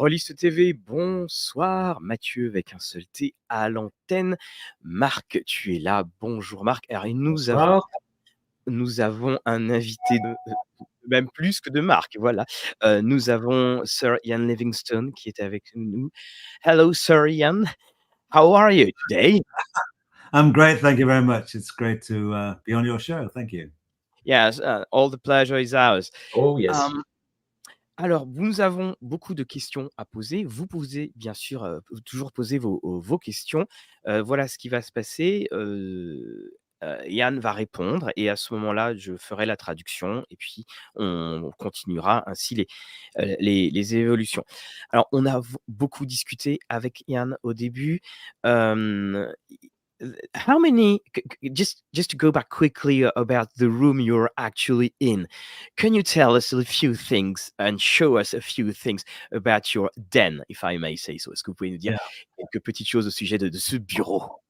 Reliste TV, bonsoir. Mathieu avec un seul T à l'antenne. Marc, tu es là. Bonjour Marc. Alors, et nous avons un invité, même plus que de Marc, voilà. Nous avons Sir Ian Livingstone qui est avec nous. Hello, Sir Ian. How are you today? I'm great, thank you very much. It's great to be on your show. Thank you. Yes, all the pleasure is ours. Oh yes. Alors, nous avons beaucoup de questions à poser. Vous pouvez bien sûr toujours poser vos questions. Voilà ce qui va se passer. Yann va répondre et à ce moment-là, je ferai la traduction et puis on continuera ainsi les évolutions. Alors, on a beaucoup discuté avec Yann au début. How many, just to go back quickly about the room you're actually in, can you tell us a few things and show us a few things about your den, if I may say so? Est-ce que vous pouvez nous dire quelques petites choses au sujet de ce bureau?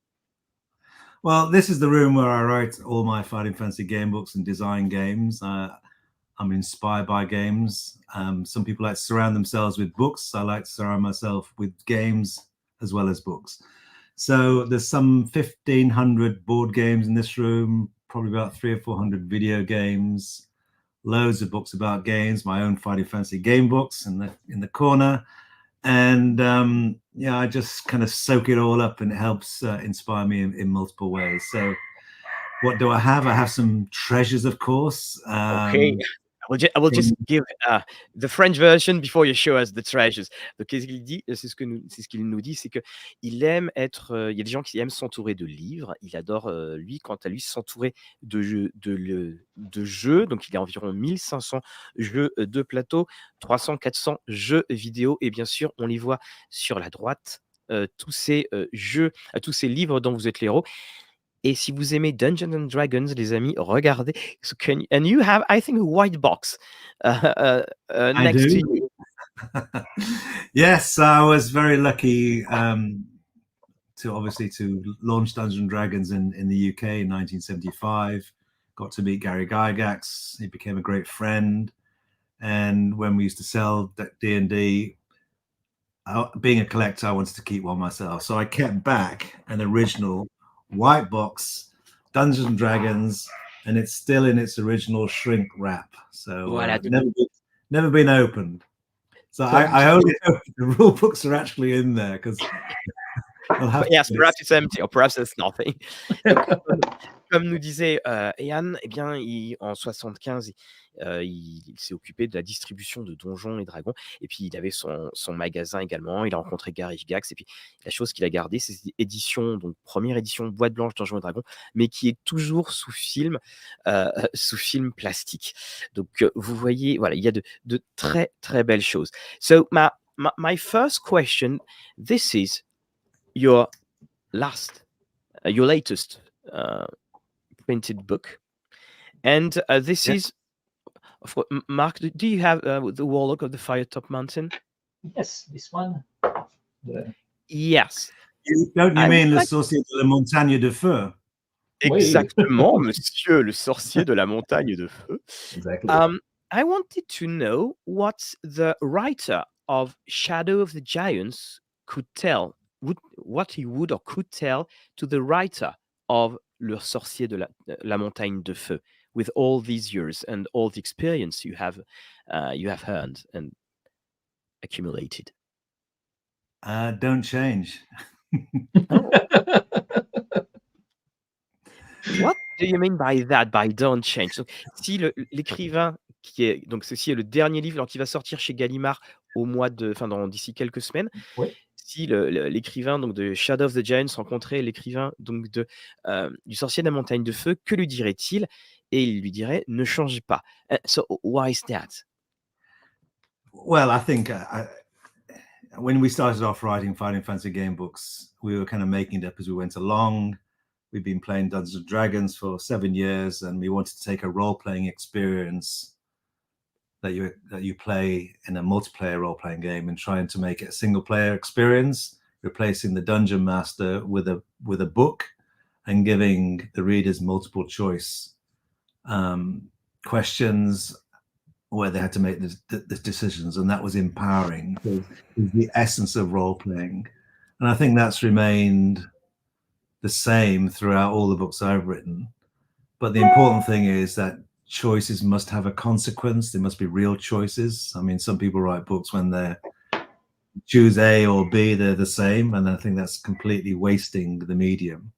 Well, this is the room where I write all my Fighting Fantasy game books and design games. I'm inspired by games. Some people like to surround themselves with books. I like to surround myself with games as well as books. So there's some 1,500 board games in this room, probably about 300 or 400 video games, loads of books about games, my own Fighting Fantasy game books in the corner. And yeah, I just kind of soak it all up, and it helps inspire me in multiple ways. So what do I have? I have some treasures, of course. Okay. I will just give the French version before you show us the treasures. Donc, qu'est-ce qu'il dit? C'est ce qu'il nous dit, c'est que il aime être. Il y a des gens qui aiment s'entourer de livres. Il adore, lui, quant à lui, s'entourer de jeux. Donc, il y a environ 1500 jeux de plateau, 300-400 jeux vidéo, et bien sûr, on les voit sur la droite. Tous ces jeux, tous ces livres dont vous êtes les héros. Et si vous aimez Dungeons and Dragons, les amis, regardez. So and you have, I think, a white box next to you. Yes, I was very lucky to launch Dungeons and Dragons in the UK in 1975. Got to meet Gary Gygax. He became a great friend. And when we used to sell D&D, being a collector, I wanted to keep one myself. So I kept back an original white box Dungeons and Dragons, and it's still in its original shrink wrap. So Voilà, never been opened. So I only hope the rule books are actually in there, because yes, perhaps it's empty, or perhaps there's nothing. Comme nous disait Ian, eh bien, en 75, il s'est occupé de la distribution de Donjons et Dragons. Et puis, il avait son magasin également. Il a rencontré Gary Gygax. Et puis, la chose qu'il a gardée, c'est cette édition, donc première édition boîte blanche Donjons et Dragons, mais qui est toujours sous film plastique. Donc, vous voyez, voilà, il y a de très, très belles choses. So, my first question, this is your latest printed book, and this is, of course, Mark, do you have the Warlock of the Firetop Mountain? Yes, this one. Yes. Don't you mean le Sorcier de la montagne de feu? Exactement, monsieur, le sorcier de la montagne de feu. Exactly. I wanted to know what the writer of Shadow of the Giants could tell, what he would or could tell to the writer of Le Sorcier de la montagne de feu, with all these years and all the experience you have earned and accumulated. Don't change. What do you mean by that, by don't change? Donc, si l'écrivain ceci est le dernier livre qui va sortir chez Gallimard d'ici quelques semaines. Oui. Si l'écrivain donc de Shadow of the Giants rencontrait l'écrivain donc du Sorcier de la montagne de feu, que lui dirait-il? Et il lui dirait: ne change pas. So why is that? Well, I think when we started off writing Fighting Fantasy game books, we were kind of making it up as we went along. We've been playing Dungeons and Dragons for 7 years, and we wanted to take a role-playing experience that you play in a multiplayer role-playing game and trying to make it a single-player experience, replacing the dungeon master with a book and giving the readers multiple choice questions where they had to make the decisions, and that was empowering. So it's the essence of role playing, and I think that's remained the same throughout all the books I've written. But the important thing is that choices must have a consequence. They must be real choices. I mean, some people write books when they choose A or B, they're the same, and I think that's completely wasting the medium.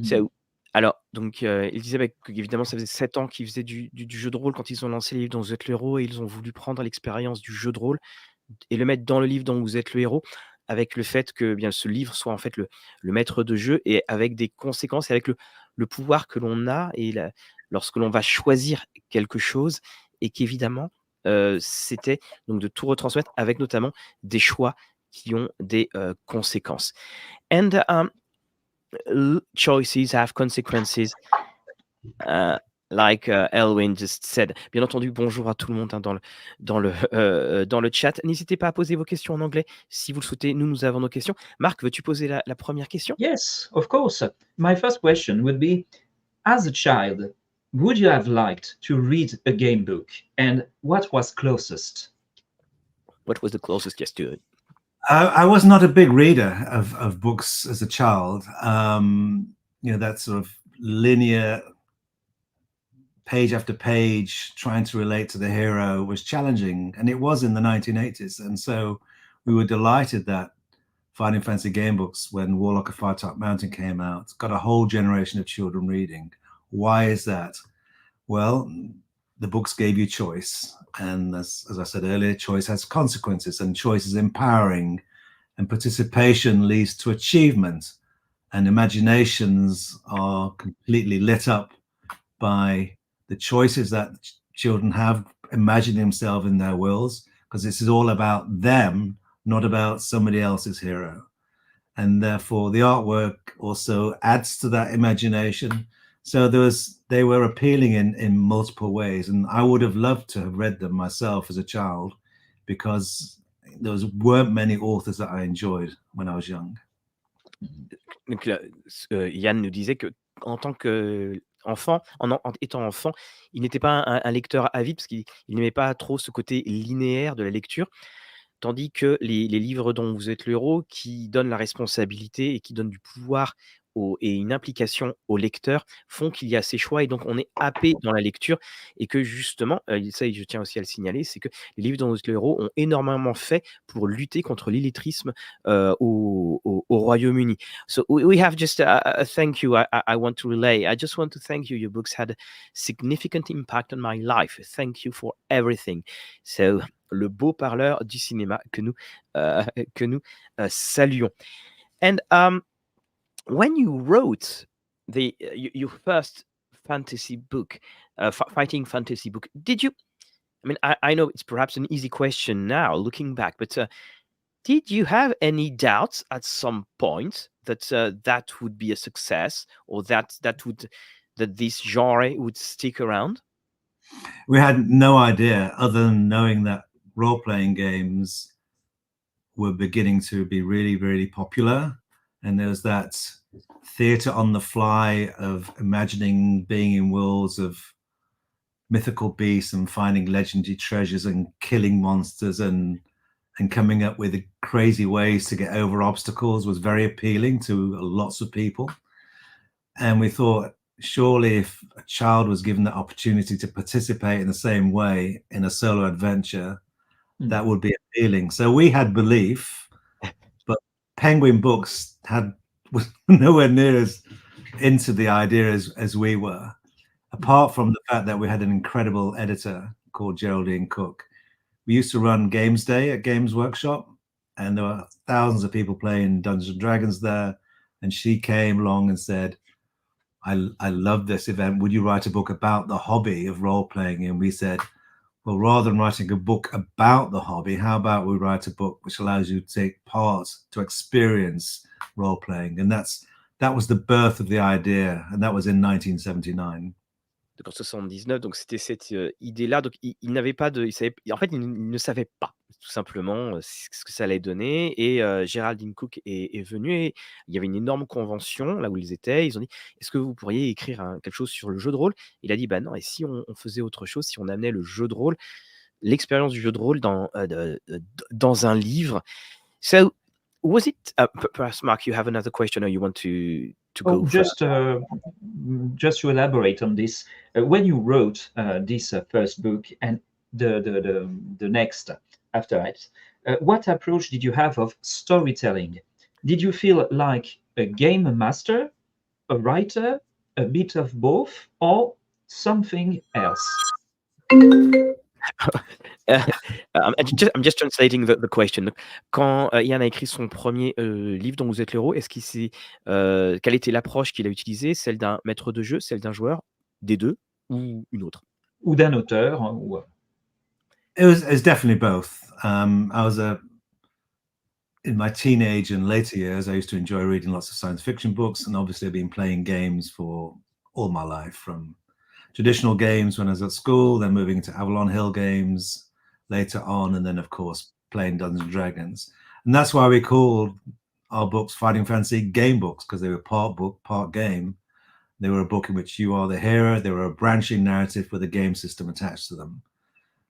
So, alors, donc, il disait qu'évidemment, ça faisait 7 ans qu'ils faisaient du jeu de rôle quand ils ont lancé le livre dont vous êtes le héros, et ils ont voulu prendre l'expérience du jeu de rôle et le mettre dans le livre dont vous êtes le héros, avec le fait que bien ce livre soit en fait le maître de jeu, et avec des conséquences, et avec le pouvoir que l'on a lorsque l'on va choisir quelque chose, et qu'évidemment, c'était donc de tout retransmettre avec notamment des choix qui ont des conséquences. And choices have consequences, like Elwin just said. Bien entendu, bonjour à tout le monde hein, dans le chat. N'hésitez pas à poser vos questions en anglais si vous le souhaitez. Nous avons nos questions. Marc, veux-tu poser la première question? Yes, of course. My first question would be, as a child, would you have liked to read a game book, and what was closest? What was the closest yes to it? I was not a big reader of books as a child. That sort of linear, page after page, trying to relate to the hero was challenging, and it was in the 1980s. And so we were delighted that Fighting Fancy game books, when Warlock of Firetop Mountain came out, got a whole generation of children reading. Why is that? Well, the books gave you choice, and as I said earlier, choice has consequences, and choice is empowering, and participation leads to achievement, and imaginations are completely lit up by the choices that children have, imagining themselves in their worlds, because this is all about them, not about somebody else's hero. And therefore the artwork also adds to that imagination. So they were appealing in multiple ways, and I would have loved to have read them myself as a child, because there weren't many authors that I enjoyed when I was young. Donc là, Yann nous disait que en tant qu'enfant, en étant enfant, il n'était pas un lecteur avide, parce qu'il n'aimait pas trop ce côté linéaire de la lecture. Tandis que les livres dont vous êtes le héros, qui donnent la responsabilité et qui donnent du pouvoir et une implication au lecteur, font qu'il y a ces choix, et donc on est happé dans la lecture, et que justement, ça je tiens aussi à le signaler, c'est que les livres dont vous êtes le héros ont énormément fait pour lutter contre l'illettrisme au Royaume-Uni. So we have just a thank you I want to relay. I just want to thank you. Your books had a significant impact on my life. Thank you for everything. So le beau parleur du cinéma que nous saluons. And when you wrote your first fantasy book, fighting fantasy book, did you? I mean, I know it's perhaps an easy question now, looking back, but did you have any doubts at some point that that would be a success, or that this genre would stick around? We had no idea, other than knowing that role-playing games were beginning to be really, really popular, and there was that theatre on the fly of imagining being in worlds of mythical beasts and finding legendary treasures and killing monsters and coming up with crazy ways to get over obstacles was very appealing to lots of people. And we thought, surely if a child was given the opportunity to participate in the same way in a solo adventure, that would be appealing. So we had belief, but Penguin Books was nowhere near as into the idea as we were, apart from the fact that we had an incredible editor called Geraldine Cook. We used to run Games Day at Games Workshop, and there were thousands of people playing Dungeons and Dragons there, and she came along and said, I love this event. Would you write a book about the hobby of role-playing? And we said, well, rather than writing a book about the hobby, how about we write a book which allows you to take part, to experience role-playing? And that was the birth of the idea, and that was in 1979. Donc en 79, donc c'était cette idée-là. Donc il n'avait pas de, en fait, il ne savait pas tout simplement, ce que ça allait donner et Geraldine Cook est venue et il y avait une énorme convention là où ils étaient. Ils ont dit: «Est-ce que vous pourriez écrire quelque chose sur le jeu de rôle?» Il a dit: «Bah non, et si on faisait autre chose, si on amenait le jeu de rôle, l'expérience du jeu de rôle dans un livre?» So, was it perhaps Mark, you have another question or you want to Oh, go further? just to elaborate on this, when you wrote this first book and the next after it, what approach did you have of storytelling? Did you feel like a game master, a writer, a bit of both, or something else? Uh, I'm just translating the question. Quand, Ian a écrit son premier livre dont vous êtes l'héros, est-ce qu'il s'est quelle était l'approche qu'il a utilisée? Celle d'un maître de jeu, celle d'un joueur, des 2 ou une autre? Ou d'un auteur, ou... It's definitely both. In my teenage and later years, I used to enjoy reading lots of science fiction books, and obviously I've been playing games for all my life, from traditional games when I was at school, then moving to Avalon Hill games later on, and then of course playing Dungeons and Dragons. And that's why we called our books Fighting Fantasy game books, because they were part book, part game. They were a book in which you are the hero. They were a branching narrative with a game system attached to them.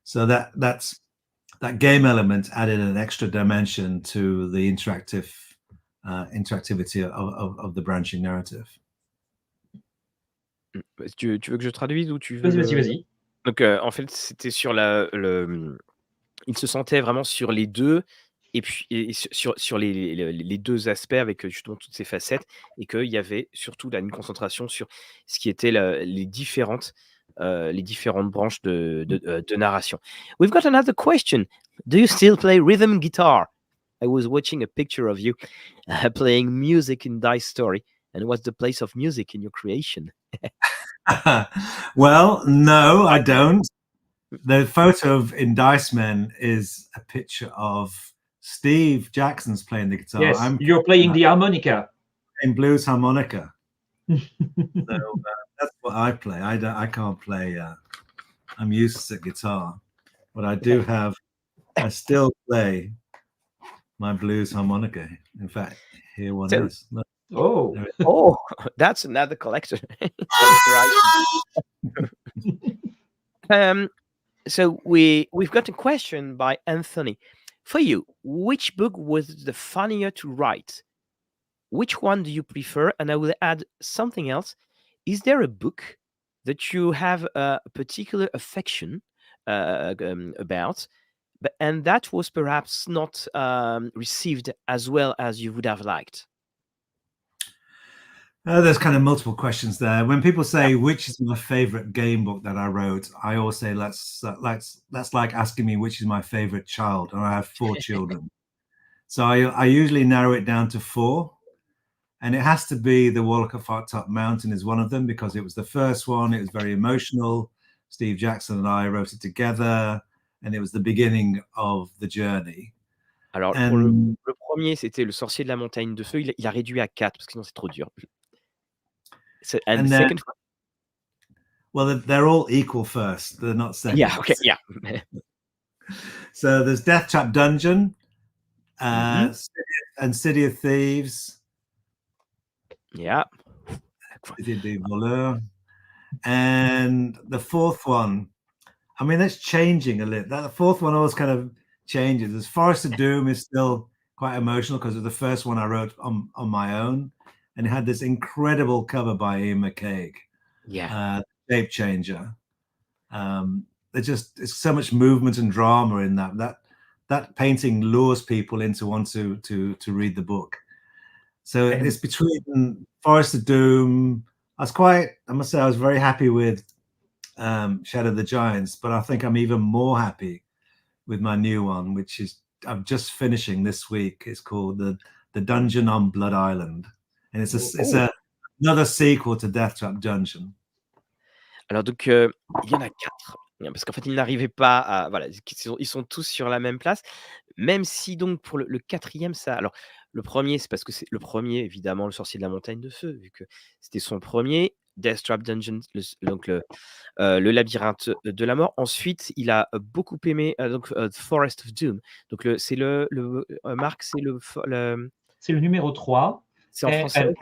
So that game element added an extra dimension to the interactivity of the branching narrative. Tu veux que je traduise ou tu veux Vas-y, vas-y, le vas-y. donc en fait, c'était sur il se sentait vraiment sur les 2 et puis sur les 2 aspects avec, justement toutes ces facettes et qu'il y avait surtout là une concentration sur ce qui était les différentes branches de narration. We've got another question. Do you still play rhythm guitar? I was watching a picture of you playing music in Dice Story, and what's the place of music in your creation? Well, no, I don't. The photo in Dice Men is a picture of Steve Jackson's playing the guitar. Yes, I'm you're playing the harmonica. playing blues harmonica. So that's what I play. I can't play. I'm useless at guitar, but I do have. I still play my blues harmonica. In fact, here one So- is. Look, Oh, there it Oh, that's another collector. That's right. So we've got a question by Anthony. For you, which book was the funnier to write? Which one do you prefer? And I will add something else. Is there a book that you have a particular affection about, and that was perhaps not received as well as you would have liked? There's kind of multiple questions there. When people say which is my favorite game book that I wrote, I always say that's like asking me which is my favorite child, and I have 4 children. So I usually narrow it down to 4, and it has to be The Walk Top Mountain is one of them, because it was the first one. It was very emotional. Steve Jackson and I wrote it together, and it was the beginning of the journey. Alors, pour le premier, c'était Le Sorcier de la montagne de feu. Il a réduit à 4 parce que sinon c'est trop dur. And the second one? Well, they're all equal first. They're not second. Yeah, okay, yeah. So there's Death Trap Dungeon, and City of Thieves. Yeah. Cité des Voleurs. And the fourth one, I mean, that's changing a little. That fourth one always kind of changes. As Forest of Doom is still quite emotional because it was the first one I wrote on my own, and it had this incredible cover by Ian McCaig. Yeah. Shape Changer. It's so much movement and drama in that painting lures people into want to read the book. So it's between Forest of Doom. I must say I was very happy with Shadow of the Giants, but I think I'm even more happy with my new one, which is I'm just finishing this week. It's called the Dungeon on Blood Island, and it's another sequel to Death Trap Dungeon. Alors donc, il y en a 4, parce qu'en fait, ils n'arrivaient pas à voilà, ils sont tous sur la même place, même si donc pour le 4e, ça alors le 1er, c'est parce que c'est le 1er évidemment, Le Sorcier de la montagne de feu, vu que c'était son 1er. Death Trap Dungeon, donc le labyrinthe de la mort. Ensuite, il a beaucoup aimé donc Forest of Doom. Donc c'est Marc, c'est C'est le numéro 3. c'est en français.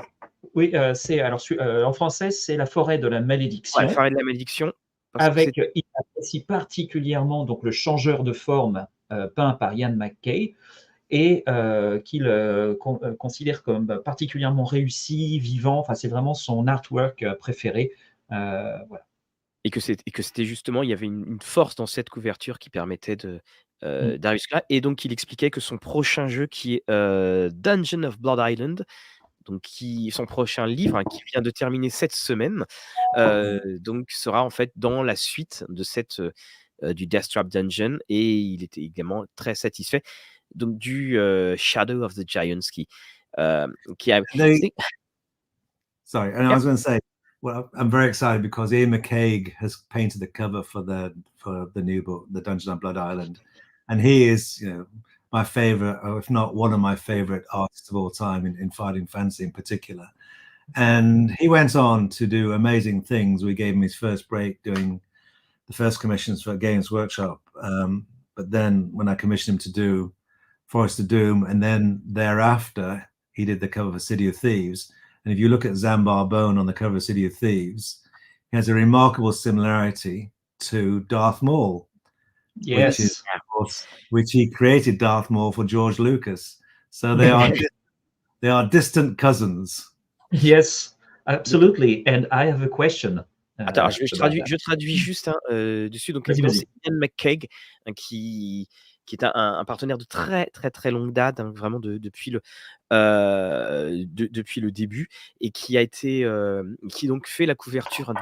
Oui, en français, c'est La forêt de la Ouais, malédiction. Forêt de la malédiction. Parce que Avec, il apprécie particulièrement donc le changeur de forme peint par Ian McCaig et qu'il considère comme particulièrement réussi, vivant. Enfin, c'est vraiment son artwork préféré. Voilà. Et que c'était justement, il y avait une force dans cette couverture qui permettait d'arriver jusque-là. Et donc, il expliquait que son prochain jeu, qui est Dungeon of Blood Island, donc son prochain livre, qui vient de terminer cette semaine, donc sera en fait dans la suite de du Death Trap Dungeon, et il était également très satisfait donc du Shadow of the Giants qui arrive. Sorry, and I was going to say, well, I'm very excited because Ian McCaig has painted the cover for the new book, The Dungeon on Blood Island, and he is, my favorite, or if not one of my favorite artists of all time in fighting fantasy in particular. And he went on to do amazing things. We gave him his first break doing the first commissions for Games Workshop. But then when I commissioned him to do Forest of Doom, and then thereafter he did the cover for City of Thieves. And if you look at Zambar Bone on the cover of City of Thieves, he has a remarkable similarity to Darth Maul. Yes. Which is, of course, which he created Darth Maul for George Lucas. So they are distant cousins. Yes, absolutely. And I have a question. Attends, je traduis juste dessus. Donc, c'est Ian McCaig, qui est un partenaire de très très très longue date, vraiment depuis le début, et qui a été qui donc fait la couverture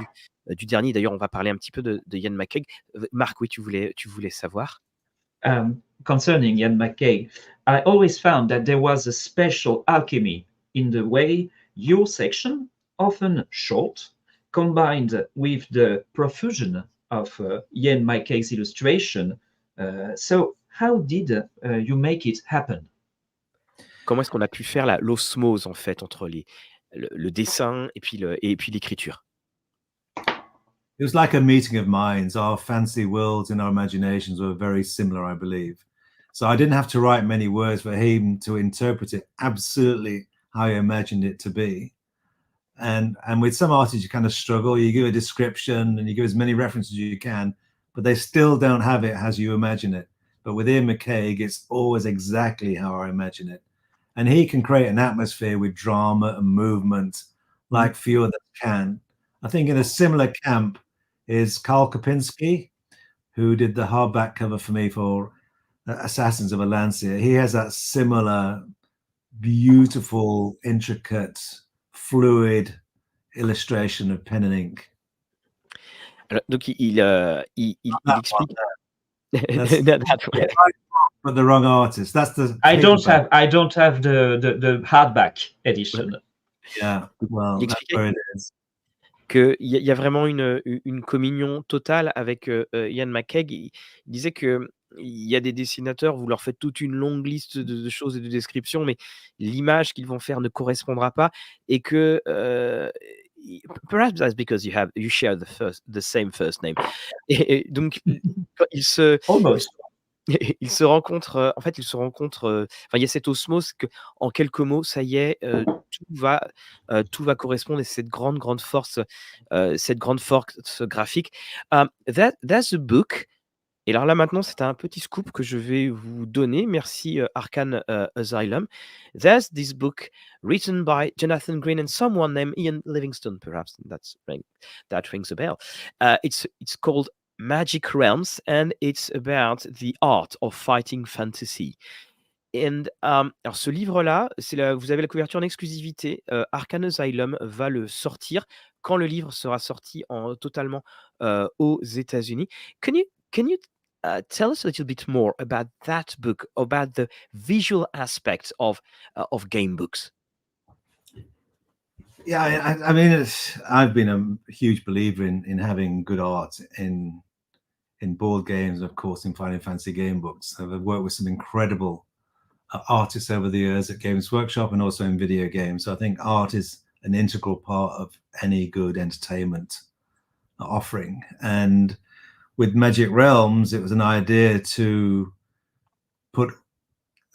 du dernier. D'ailleurs, on va parler un petit peu de Ian McCaig. Marc, oui, tu voulais savoir. Concerning Ian McCaig, I always found that there was a special alchemy in the way your section, often short, combined with the profusion of Ian McCaig's illustration. So how did you make it happen? Comment est-ce qu'on a pu faire l'osmose en fait entre le dessin et puis l'écriture? It was like a meeting of minds. Our fancy worlds and our imaginations were very similar, I believe. So I didn't have to write many words for him to interpret it absolutely how he imagined it to be. And with some artists, you kind of struggle. You give a description and you give as many references as you can, but they still don't have it as you imagine it. But with Ian McCaig, it's always exactly how I imagine it. And he can create an atmosphere with drama and movement like few others can. I think in a similar camp is Karl Kopinski, who did the hardback cover for me for Assassins of Alancia. He has that similar, beautiful, intricate, fluid illustration of pen and ink. Alors, donc il explique. But the wrong artist. That's the. I don't have the hardback edition. Yeah, well, that's where it is. Qu'il y a vraiment une communion totale avec Ian McCaig. Il disait qu'il y a des dessinateurs, vous leur faites toute une longue liste de choses et de descriptions, mais l'image qu'ils vont faire ne correspondra pas, et que perhaps that's because you share the same first name. Et donc ils se rencontrent. En fait, ils se rencontrent. Enfin, il y a cette osmose que, en quelques mots, ça y est, tout va correspondre, et cette grande force graphique. That's a book. Et alors là, maintenant, c'est un petit scoop que je vais vous donner. Merci, Arcane Asylum. There's this book written by Jonathan Green and someone named Ian Livingstone, perhaps. That rings a bell. It's called Magic Realms, and it's about the art of fighting fantasy. And alors ce livre-là, vous avez la couverture en exclusivité. Arcane Asylum va le sortir quand le livre sera sorti totalement aux États-Unis. Can you tell us a little bit more about that book, about the visual aspects of game books? Yeah, I mean, I've been a huge believer in having good art in board games, and of course in Final Fantasy game books. I've worked with some incredible artists over the years at Games Workshop and also in video games. So I think art is an integral part of any good entertainment offering. And with Magic Realms, it was an idea to put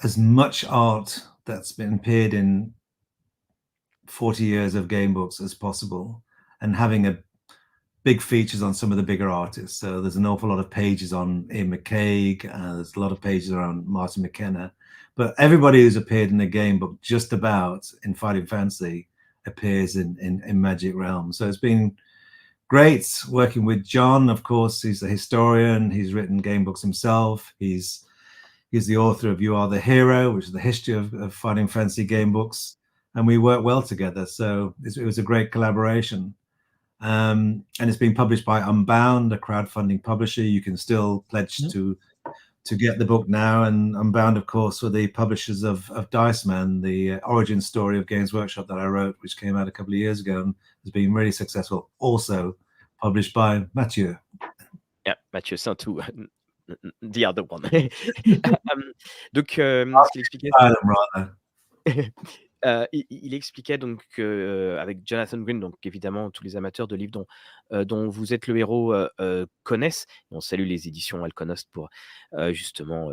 as much art that's been appeared in 40 years of game books as possible, and having a big features on some of the bigger artists. So there's an awful lot of pages on Ian McCaig, there's a lot of pages around Martin McKenna, but everybody who's appeared in a game book just about in Fighting Fantasy appears in Magic Realms. So it's been great working with John. Of course, he's a historian, he's written game books himself, he's the author of You Are the Hero, which is the history of Fighting Fantasy game books, and we work well together. So it was a great collaboration. And it's been published by Unbound, a crowdfunding publisher. You can still pledge to get the book now. And Unbound, of course, were the publishers of Dice Man, the origin story of Games Workshop that I wrote, which came out a couple of years ago and has been really successful. Also published by Mathieu. Yeah, Mathieu Saint-Tout, the other one. Donc, ce qu'il expliquait, il expliquait donc avec Jonathan Green, donc évidemment tous les amateurs de livres dont vous êtes le héros connaissent. On salue les éditions Alconost pour justement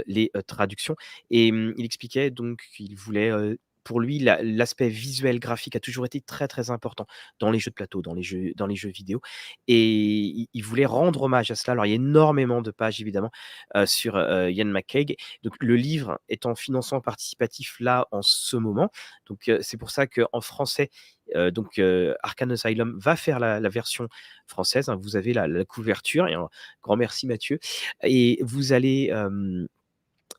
les traductions. Et il expliquait donc qu'il voulait, pour lui, l'aspect visuel, graphique a toujours été très très important dans les jeux de plateau, dans les jeux vidéo. Et il voulait rendre hommage à cela. Alors il y a énormément de pages évidemment sur Ian McCaig. Donc le livre est en financement participatif là en ce moment. Donc c'est pour ça qu'en français, Arcane Asylum va faire la version française. Hein. Vous avez la couverture. Et un grand merci Mathieu. Et vous allez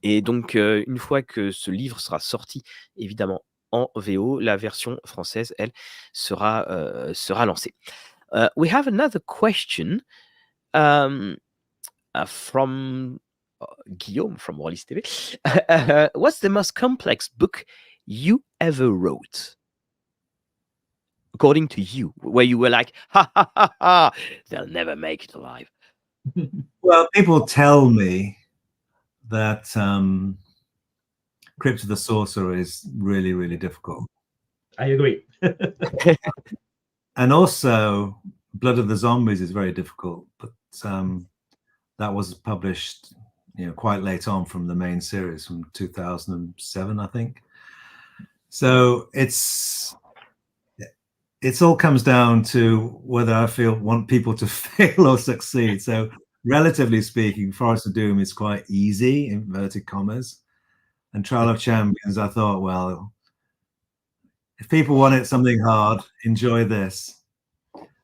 et donc une fois que ce livre sera sorti, évidemment en VO, la version française, elle, sera lancée. We have another question from Guillaume from Wallis TV. What's the most complex book you ever wrote? According to you, where you were like, ha ha ha ha, they'll never make it alive. Well, people tell me that Crypt of the Sorcerer is really, really difficult. I agree. And also, Blood of the Zombies is very difficult, but that was published, quite late on from the main series, from 2007, I think. So it's all comes down to whether I want people to fail or succeed. So relatively speaking, Forest of Doom is quite easy, inverted commas. And Trial of Champions, I thought, well, if people wanted something hard, enjoy this.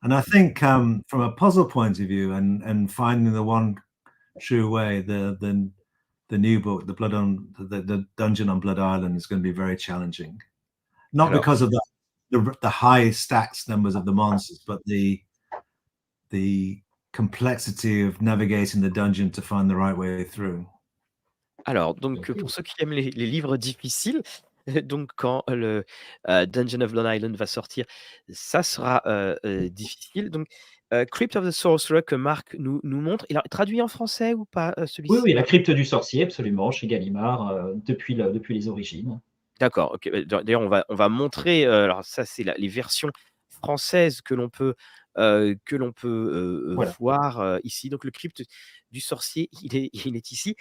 And I think from a puzzle point of view and finding the one true way, the new book, the Dungeon on Blood Island, is going to be very challenging. Not because of the high stacks numbers of the monsters, but the complexity of navigating the dungeon to find the right way through. Alors, donc, pour ceux qui aiment les livres difficiles, donc quand le Dungeon of Blood Island va sortir, ça sera difficile. Donc, Crypt of the Sorcerer que Marc nous montre, il a traduit en français ou pas celui-ci? Oui, la crypte du sorcier, absolument, chez Gallimard, depuis les origines. D'accord, ok. D'ailleurs, on va montrer, alors ça, c'est les versions françaises que l'on peut Voilà. voir ici. Donc, le Crypt du sorcier, il est ici.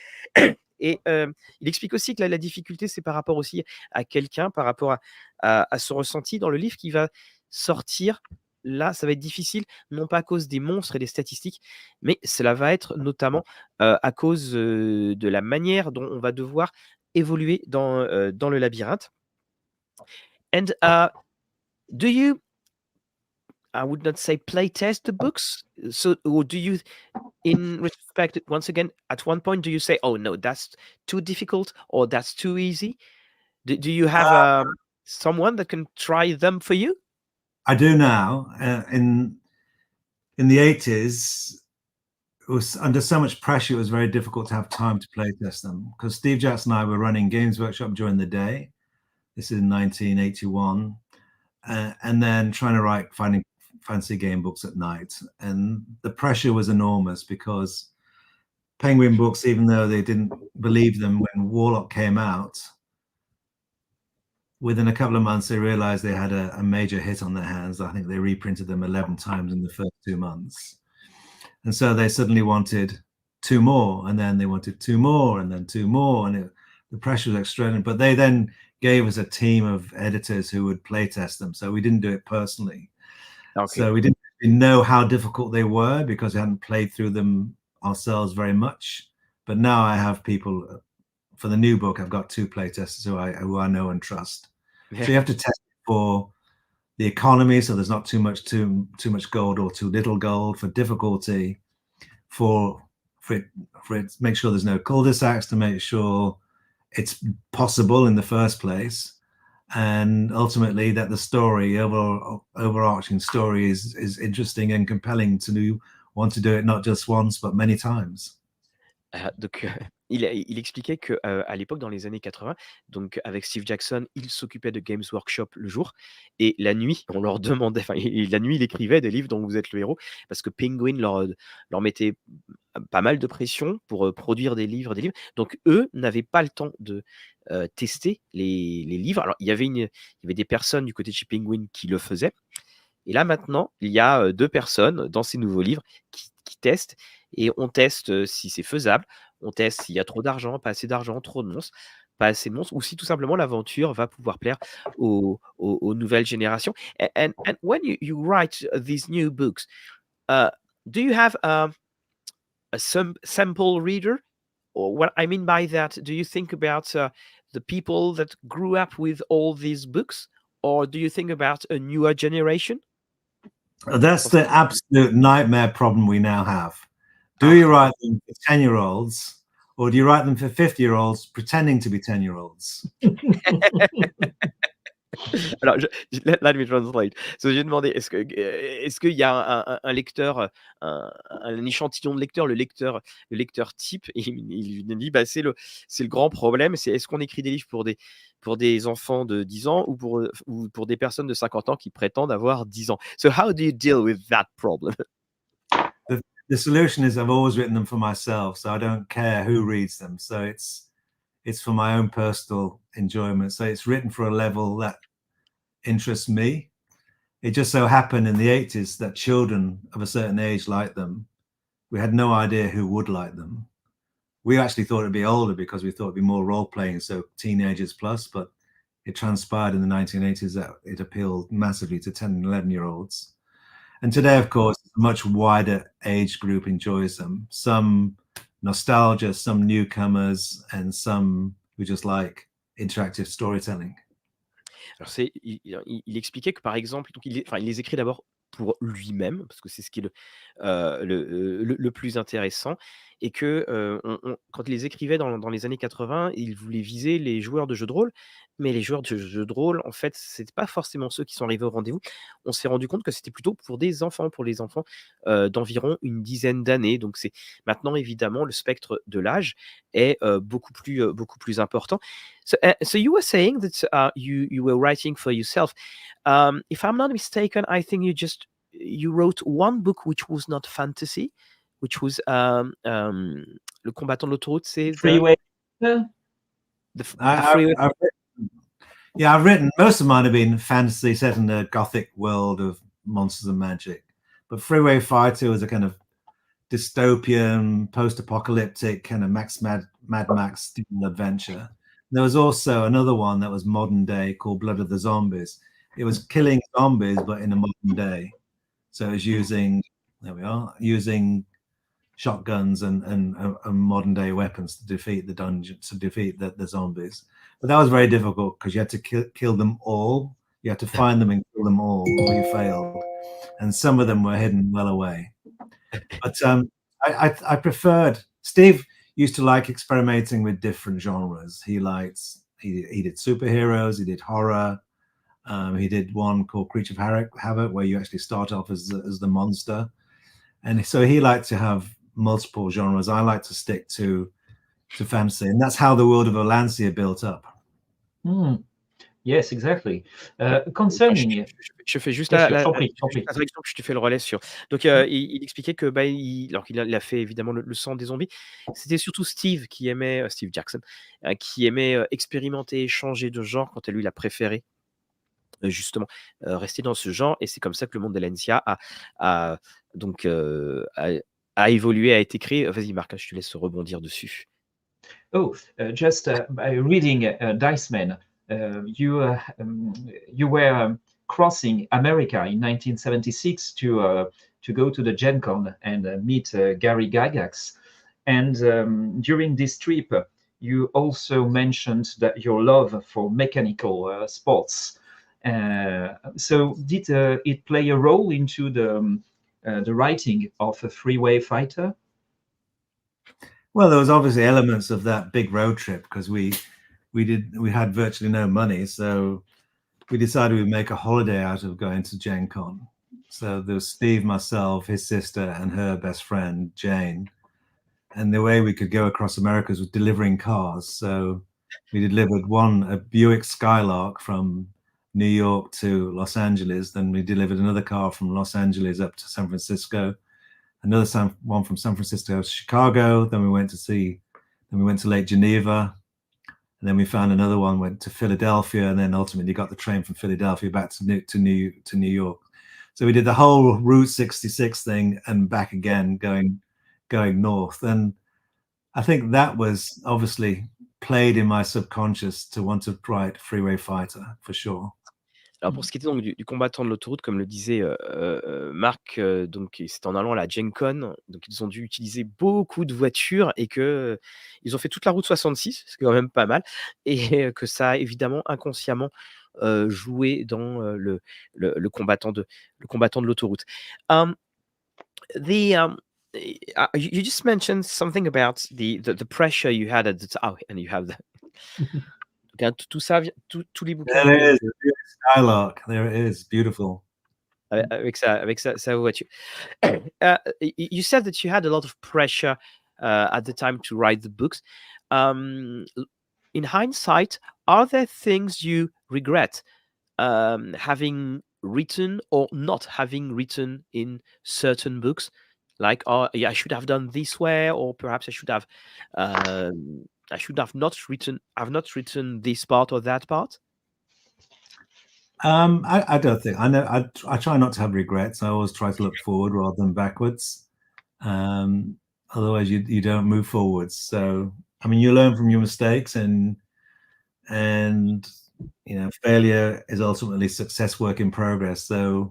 Et il explique aussi que la difficulté, c'est par rapport aussi à quelqu'un, par rapport à son ressenti dans le livre qui va sortir. Là, ça va être difficile, non pas à cause des monstres et des statistiques, mais cela va être notamment à cause de la manière dont on va devoir évoluer dans le labyrinthe. And do you, I would not say playtest the books, or do you, in respect, once again, at one point, do you say, oh no, that's too difficult or that's too easy? Do you have someone that can try them for you? I do now. In the 80s, it was under so much pressure, it was very difficult to have time to play test them, because Steve Jackson and I were running Games Workshop during the day. This is in 1981. And then trying to write Fighting Fantasy game books at night. And the pressure was enormous, because Penguin Books, even though they didn't believe them when Warlock came out, within a couple of months, they realized they had a major hit on their hands. I think they reprinted them 11 times in the first 2 months. And so they suddenly wanted 2 more, and then they wanted 2 more, and then 2 more. And the pressure was extraordinary. But they then gave us a team of editors who would play test them. So we didn't do it personally. Okay. So we didn't know how difficult they were because we hadn't played through them ourselves very much. But now I have people for the new book. I've got 2 playtesters who I know and trust. Yeah. So you have to test for the economy, so there's not too much gold or too little gold, for difficulty, for it make sure there's no cul-de-sacs, to make sure it's possible in the first place, and ultimately that the story, overarching story, is interesting and compelling to want to do it not just once but many times. Donc, il expliquait que, à l'époque, dans les années 80, donc avec Steve Jackson, il s'occupait de Games Workshop le jour et la nuit, on leur demandait, enfin, la nuit, il écrivait des livres dont vous êtes le héros parce que Penguin leur mettait pas mal de pression pour produire des livres. Donc, eux n'avaient pas le temps de tester les livres. Alors, il y avait des personnes du côté de chez Penguin qui le faisaient. Et là, maintenant, il y a 2 personnes dans ces nouveaux livres qui testent, et on teste si c'est faisable, on teste s'il y a trop d'argent, pas assez d'argent, trop de monstres, pas assez de monstres, ou si tout simplement l'aventure va pouvoir plaire aux nouvelles générations. And when you write these new books, do you have a sample reader? Or what I mean by that, do you think about the people that grew up with all these books, or do you think about a newer generation? That's the absolute nightmare problem we now have. Do you write them for 10-year-olds, or do you write them for 50-year-olds pretending to be 10-year-olds? Alors, let me translate. So, j'ai demandé, est-ce qu'il y a un lecteur, un échantillon de lecteur, le lecteur type, et il me dit, bah, c'est le grand problème, c'est est-ce qu'on écrit des livres pour des enfants de 10 ans ou pour des personnes de 50 ans qui prétendent avoir 10 ans. So how do you deal with that problem? The solution is I've always written them for myself, so I don't care who reads them. So it's for my own personal enjoyment. So it's written for a level that interests me. It just so happened in the 80s that children of a certain age liked them. We had no idea who would like them. We actually thought it'd be older because we thought it'd be more role-playing, so teenagers plus, but it transpired in the 1980s that it appealed massively to 10 and 11-year-olds. And today, of course, a much wider age group enjoys them. Some nostalgia, some newcomers, and some who just like interactive storytelling. Alors, il expliquait que, par exemple, donc il les écrit d'abord pour lui-même, parce que c'est ce qui est le plus intéressant, et que quand il les écrivait dans les années 80, il voulait viser les joueurs de jeux de rôle, mais les joueurs de jeux de rôle, en fait, c'était pas forcément ceux qui sont arrivés au rendez-vous. On s'est rendu compte que c'était plutôt pour les enfants d'environ une dizaine d'années. Donc c'est maintenant, évidemment, le spectre de l'âge est beaucoup plus important. So you were saying that you were writing for yourself. If I'm not mistaken, I think you wrote one book which was not fantasy, which was Le combattant de l'autoroute, c'est Freeway. Freeway. I've written, most of mine have been fantasy set in a gothic world of monsters and magic. But Freeway Fighter was a kind of dystopian, post-apocalyptic kind of Mad Max adventure. There was also another one that was modern day called Blood of the Zombies. It was killing zombies, but in a modern day. So it was using shotguns and modern day weapons to defeat the zombies. But that was very difficult because you had to kill them all. You had to find them and kill them all, or you failed. And some of them were hidden well away. But I preferred. Steve used to like experimenting with different genres. He did superheroes. He did horror. He did one called Creature of Havoc, where you actually start off as the monster. And so he liked to have multiple genres. I like to stick to fantasy, and that's how the world of Alancia built up. Yes, exactly. Attends, Concerning, je fais juste bien la sûr, la j'en la prie, je j'en fais juste prie. la traduction, puis je te fais le relais sur donc Mhm. il expliquait que, bah, alors qu'il a fait évidemment le sang des zombies, c'était surtout Steve qui aimait, Steve Jackson, qui aimait, expérimenter, changer de genre quand lui il a préféré, justement, rester dans ce genre et c'est comme ça que le monde de l'NCA a donc, a évolué, a été créé. Vas-y Marc, hein, je te laisse rebondir dessus. Oh, just by reading Dice Man, you were crossing America in 1976 to go to the Gen Con and meet Gary Gygax. And during this trip, you also mentioned that your love for mechanical sports. So did it play a role into the writing of a Freeway Fighter? Well, there was obviously elements of that big road trip because we had virtually no money, so we decided we'd make a holiday out of going to Gen Con. So there was Steve, myself, his sister, and her best friend Jane. And the way we could go across America was delivering cars. So we delivered a Buick Skylark from New York to Los Angeles. Then we delivered another car from Los Angeles up to San Francisco. One from San Francisco to Chicago. Then we went to Lake Geneva. And then we found another one, went to Philadelphia, and then ultimately got the train from Philadelphia back to New York. So we did the whole Route 66 thing and back again, going north. And I think that was obviously played in my subconscious to want to write Freeway Fighter for sure. Alors pour ce qui était donc du combattant de l'autoroute, comme le disait, Marc, donc et c'est en allant à la Gen Con, donc ils ont dû utiliser beaucoup de voitures et que, ils ont fait toute la route 66, ce qui est quand même pas mal et que ça a évidemment inconsciemment, joué dans, le combattant de l'autoroute. Um, the, you just mentioned something about the pressure you had at the time. Oh, and you have that. Donc, tout ça vient tous les bouquins There que it is, Skylark. There it is, beautiful. avec sa voiture. You said that you had a lot of pressure at the time to write the books. In hindsight, are there things you regret having written or not having written in certain books? Like, oh, yeah, I should have done this way, or perhaps I should have not written. I've not written this part or that part. I don't think I know. I try not to have regrets. I always try to look forward rather than backwards. Otherwise, you don't move forwards. So, I mean, you learn from your mistakes, and failure is ultimately success, work in progress. So,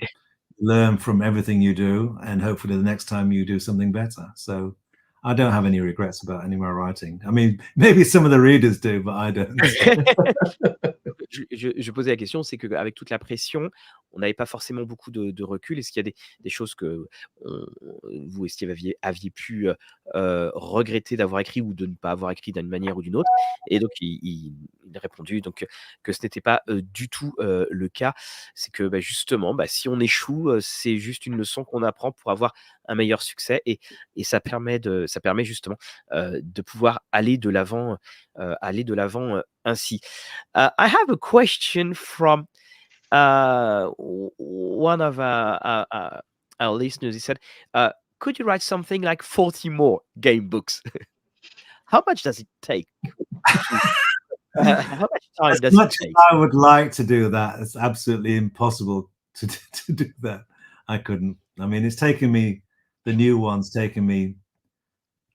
learn from everything you do, and hopefully, the next time you do something better. So, I don't have any regrets about any of my writing. I mean, maybe some of the readers do, but I don't. Je posais la question, c'est qu'avec toute la pression, on n'avait pas forcément beaucoup de recul. Est-ce qu'il y a des choses que vous et Steve aviez pu regretter d'avoir écrit ou de ne pas avoir écrit d'une manière ou d'une autre? Et donc, il a répondu donc, que ce n'était pas du tout le cas. C'est que bah, justement, bah, si on échoue, c'est juste une leçon qu'on apprend pour avoir un meilleur succès et ça permet justement de pouvoir aller de l'avant ainsi. I have a question from one of our listeners. He said, could you write something like 40 more game books? How much does it take? How much time As does much it as take? I would like to do that, it's absolutely impossible to do that. I couldn't. I mean, the new one's taken me.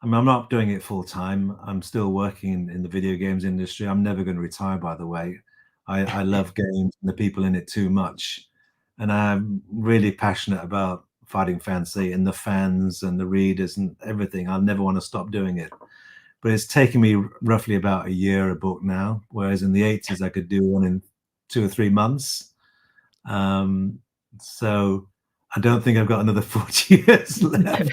I mean, I'm not doing it full time. I'm still working in the video games industry. I'm never going to retire, by the way. I love games and the people in it too much. And I'm really passionate about Fighting Fantasy and the fans and the readers and everything. I'll never want to stop doing it. But it's taken me roughly about a year a book now, whereas in the 80s I could do one in 2 or 3 months. So I don't think I've got another 40 years left.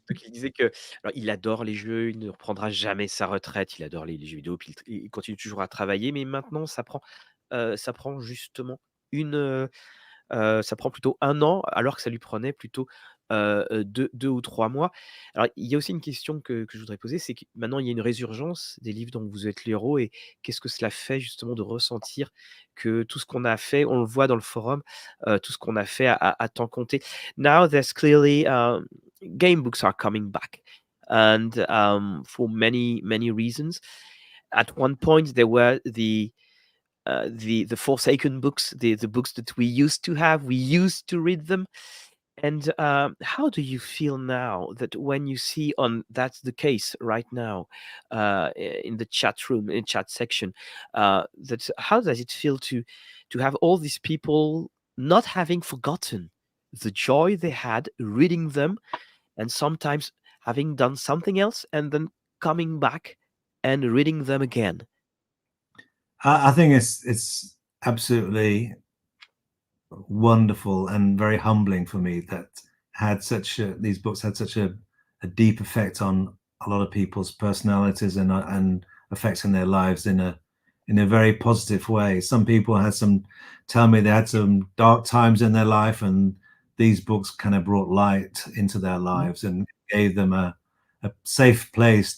Donc il disait que alors il adore les jeux, il ne reprendra jamais sa retraite, il adore les jeux vidéo, puis il continue toujours à travailler, mais maintenant ça prend justement une, ça prend plutôt 1 an, alors que ça lui prenait plutôt 2 ou 3 mois. Alors, il y a aussi une question que je voudrais poser, c'est que maintenant il y a une résurgence des livres dont vous êtes l'héros et qu'est-ce que cela fait justement de ressentir que tout ce qu'on a fait, on le voit dans le forum, tout ce qu'on a fait a tant compté. Now there's clearly, game books are coming back and, for many reasons. At one point, there were the forsaken books, the books that we used to have, we used to read them. And how do you feel now that when you see that's the case right now in the chat room, in chat section, that how does it feel to have all these people not having forgotten the joy they had reading them and sometimes having done something else and then coming back and reading them again? I think it's absolutely wonderful and very humbling for me that these books had such a deep effect on a lot of people's personalities and affecting their lives in a very positive way. Some people tell me they had some dark times in their life, and these books kind of brought light into their lives and gave them a safe place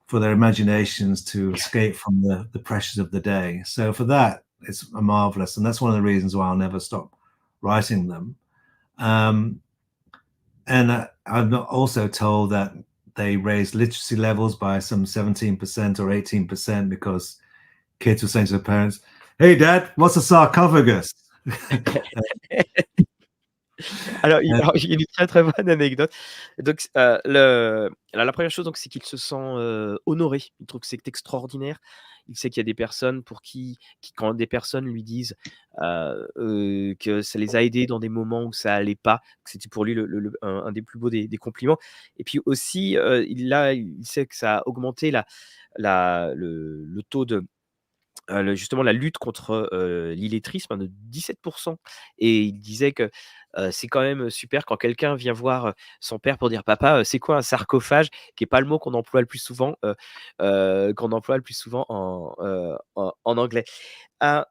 for their imaginations to escape from the pressures of the day. So for that, it's marvelous, and that's one of the reasons why I'll never stop writing them. And I'm also told that they raised literacy levels by some 17% or 18% because kids were saying to their parents, "Hey, Dad, what's a sarcophagus?" Alors, il y a une très bonne anecdote. Donc, la première chose, donc, c'est qu'il se sent honoré. Il trouve que c'est extraordinaire. Il sait qu'il y a des personnes pour qui quand des personnes lui disent que ça les a aidés dans des moments où ça allait pas, que c'était pour lui un des plus beaux des compliments. Et puis aussi, il sait que ça a augmenté le taux de justement la lutte contre l'illettrisme, de 17%. Et il disait que c'est quand même super quand quelqu'un vient voir son père pour dire: «Papa, c'est quoi un sarcophage?» qui est pas le mot qu'on emploie le plus souvent, en anglais. Uh,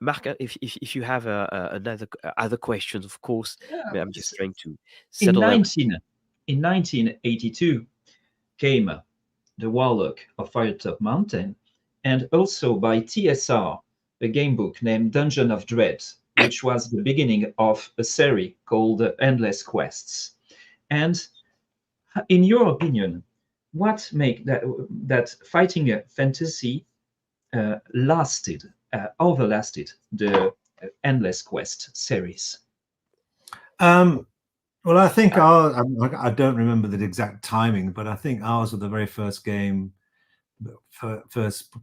Mark, if you have another other questions, of course. Yeah. I'm just trying to In settle them. 1982 came The Warlock of Firetop Mountain, and also by TSR, a game book named Dungeon of Dread, which was the beginning of a series called Endless Quests. And in your opinion, what make that fighting fantasy overlasted the Endless Quest series? Well, I think I don't remember the exact timing, but I think ours was the very first game, first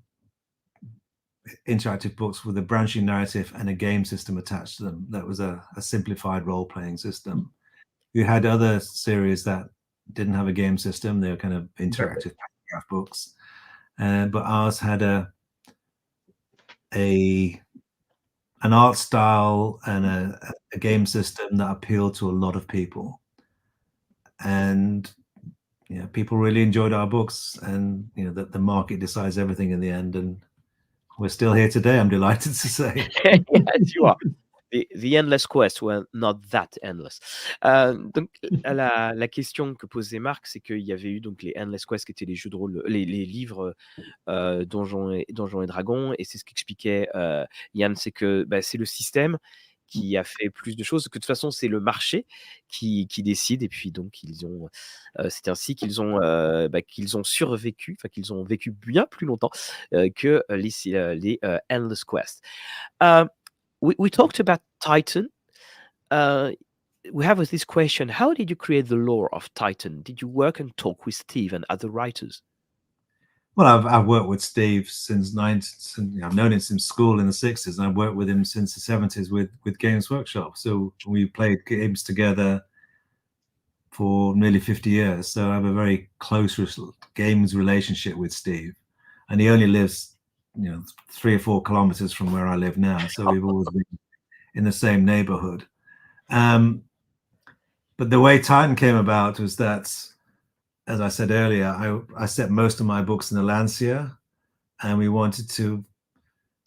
interactive books with a branching narrative and a game system attached to them. That was a simplified role-playing system. You had other series that didn't have a game system. They were kind of interactive paragraph books, but ours had an art style and a game system that appealed to a lot of people, and people really enjoyed our books, and that the market decides everything in the end, and we're still here today, I'm delighted to say. Yes, you are. The endless quest were not that endless. Donc la question que posait Marc, c'est qu'il y avait eu donc les endless quests qui étaient les jeux de rôle, les livres Donjons et Dragons, et c'est ce qu'expliquait Yann, c'est que c'est le système qui a fait plus de choses, que de toute façon c'est le marché qui décide, et puis donc c'est ainsi qu'ils ont survécu, enfin qu'ils ont vécu bien plus longtemps que les endless quests. We talked about Titan. We have this question: how did you create the lore of Titan? Did you work and talk with Steve and other writers? Well, I've worked with Steve since I've known him since school in the 60s, and I've worked with him since the 70s with Games Workshop. So we played games together for nearly 50 years. So I have a very close games relationship with Steve, and he only lives 3 or 4 kilometers from where I live now. So we've always been in the same neighborhood. But the way Titan came about was that, as I said earlier, I set most of my books in the Lancia, and we wanted to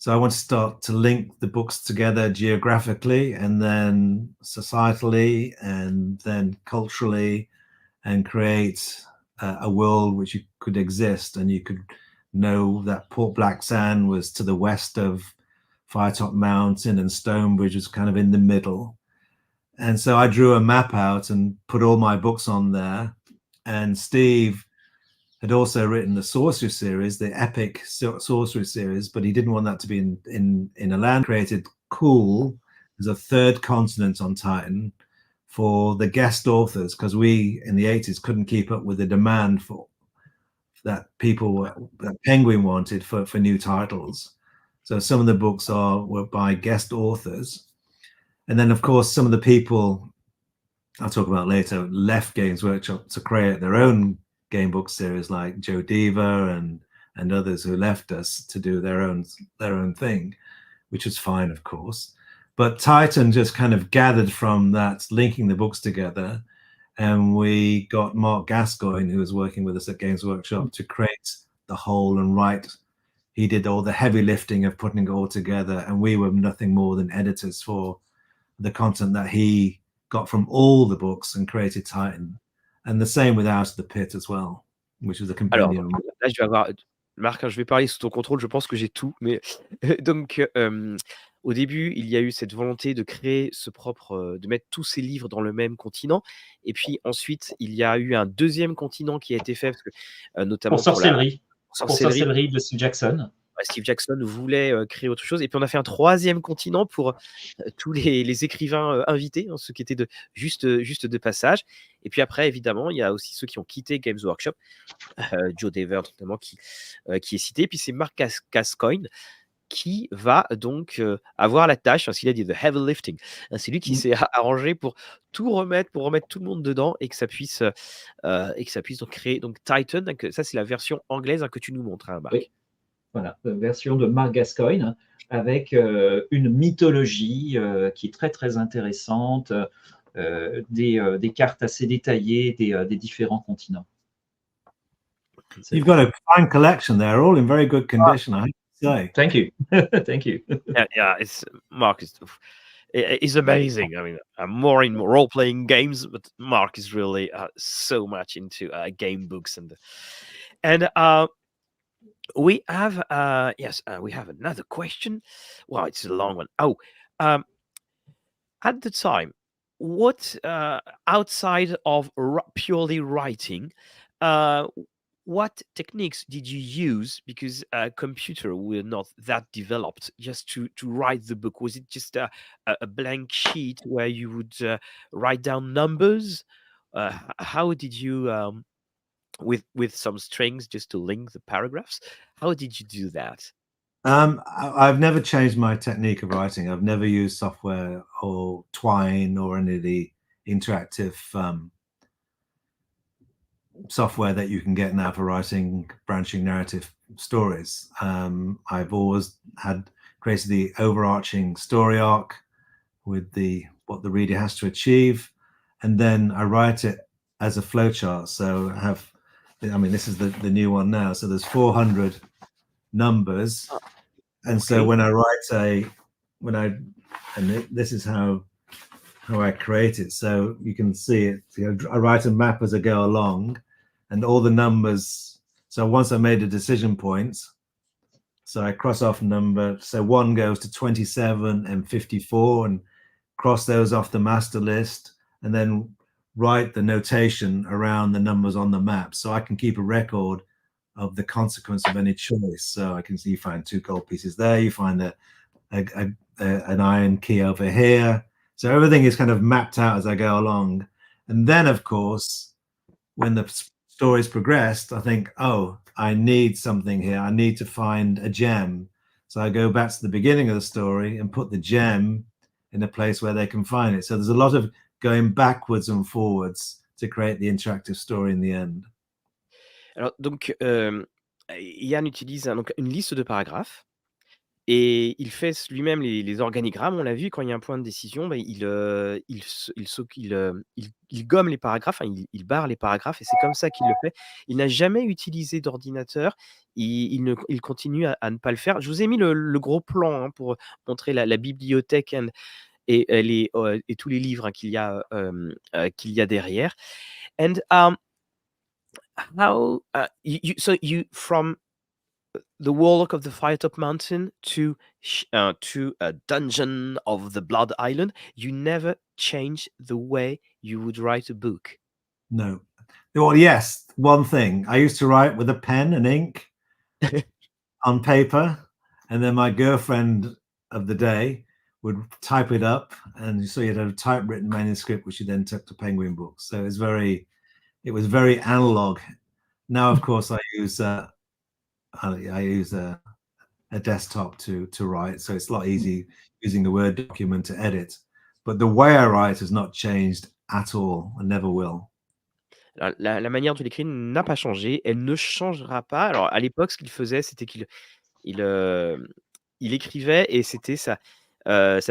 So I want to start to link the books together geographically and then societally and then culturally and create a world which you could exist, and you could know that Port Blacksand was to the west of Firetop Mountain and Stonebridge was kind of in the middle. And so I drew a map out and put all my books on there. And Steve had also written the Sorcery series, the epic Sorcery series, but he didn't want that to be in a land. Created Cool as a third continent on Titan for the guest authors, because we in the 80s couldn't keep up with the demand for that that Penguin wanted for new titles. So some of the books were by guest authors. And then, of course, some of the people I'll talk about later left Games Workshop to create their own game book series, like Joe Diva and others who left us to do their own thing, which was fine, of course. But Titan just kind of gathered from that, linking the books together. And we got Mark Gascoigne, who was working with us at Games Workshop, to create the whole and write. He did all the heavy lifting of putting it all together. And we were nothing more than editors for the content that he got from all the books and created Titan. And the same with Out of the Pit as well, which was a Alors, compendium. là, je vais avoir Marc, hein, je vais parler sous ton contrôle, je pense que j'ai tout, mais donc au début, il y a eu cette volonté de créer de mettre tous ces livres dans le même continent, et puis ensuite, il y a eu un deuxième continent qui a été fait parce que, notamment Pour pour la Sorcellerie. Pour sorcellerie. Sorcellerie de Steve Jackson. Steve Jackson voulait créer autre chose. Et puis on a fait un troisième continent pour tous les écrivains invités, hein, ceux qui étaient juste de passage. Et puis après, évidemment, il y a aussi ceux qui ont quitté Games Workshop, Joe Dever notamment qui est cité. Et puis c'est Mark Gascoigne qui va donc avoir la tâche, parce qu'il a dit the heavy lifting. C'est lui qui s'est arrangé pour tout remettre, pour remettre tout le monde dedans et que ça puisse donc créer donc Titan. Donc, ça, c'est la version anglaise, hein, que tu nous montres, hein, Marc. Oui. Voilà, version de Mark Gascoigne avec une mythologie qui est très très intéressante, des cartes assez détaillées des différents continents. You've got a fine collection there, all in very good condition, I have to say. Thank you. Thank you. Yeah, Mark is amazing. I mean, I'm more in role-playing games, but Mark is really so much into game books and we have we have another question. Well, it's a long one. At the time, what outside of purely writing, what techniques did you use? Because computer were not that developed just to write the book. Was it just a blank sheet where you would write down numbers? How did you with some strings just to link the paragraphs? How did you do that? I've never changed my technique of writing. I've never used software or Twine or any of the interactive software that you can get now for writing branching narrative stories. I've always created the overarching story arc with what the reader has to achieve, and then I write it as a flowchart. So this is the new one now. So there's 400 numbers, and so when I write this is how I create it. So you can see it. I write a map as I go along, and all the numbers. So once I made a decision point, so I cross off number. So 1 goes to 27 and 54, and cross those off the master list, and then write the notation around the numbers on the map, so I can keep a record of the consequence of any choice. So I can see you find 2 gold pieces there, you find an iron key over here. So everything is kind of mapped out as I go along. And then, of course, when the story's progressed, I think, oh, I need something here. I need to find a gem. So I go back to the beginning of the story and put the gem in a place where they can find it. So there's a lot of going backwards and forwards to create the interactive story in the end. Alors donc, Yann utilise donc une liste de paragraphes, et il fait lui-même les organigrammes, on l'a vu, quand il y a un point de décision, bah, il gomme les paragraphes, enfin, il barre les paragraphes et c'est comme ça qu'il le fait. Il n'a jamais utilisé d'ordinateur, il continue à ne pas le faire. Je vous ai mis le gros plan, hein, pour montrer la bibliothèque et tous les livres, hein, qu'il y a derrière. And how so you from the warlock of the Firetop Mountain to a dungeon of the Blood Island, you never change the way you would write a book. No. Well, yes, one thing. I used to write with a pen and ink on paper, and then my girlfriend of the day would type it up, and so you had a typewritten manuscript, which you then took to Penguin Books. So it was very analog. Now, of course, I use a desktop to write, so it's a lot easier using the Word document to edit. But the way I write has not changed at all, and never will. Alors, la manière dont il écrit n'a pas changé, elle ne changera pas. Alors, à l'époque, ce qu'il faisait, c'était il écrivait et c'était sa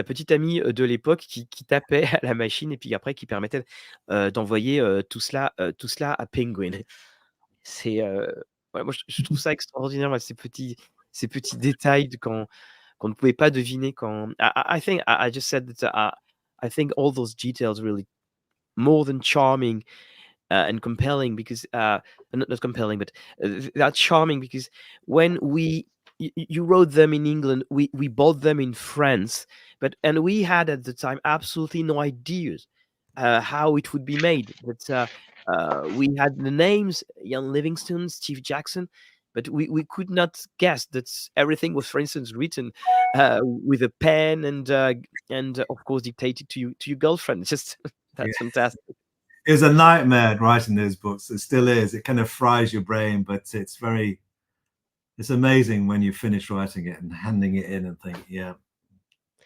petite amie de l'époque qui tapait à la machine et puis après qui permettait d'envoyer tout cela à Penguin. C'est ouais, moi je trouve ça extraordinaire, moi, ces petits détails qu'on ne pouvait pas deviner quand I think I just said that I think all those details really more than charming and compelling because not compelling, but they're charming because when you wrote them in England, we bought them in France, and we had at the time absolutely no ideas how it would be made. But we had the names Ian Livingstone, Steve Jackson, but we could not guess that everything was, for instance, written with a pen and of course dictated to your girlfriend. Just that's fantastic. It was a nightmare writing those books. It still is. It kind of fries your brain, but it's amazing when you finish writing it and handing it in and think, yeah,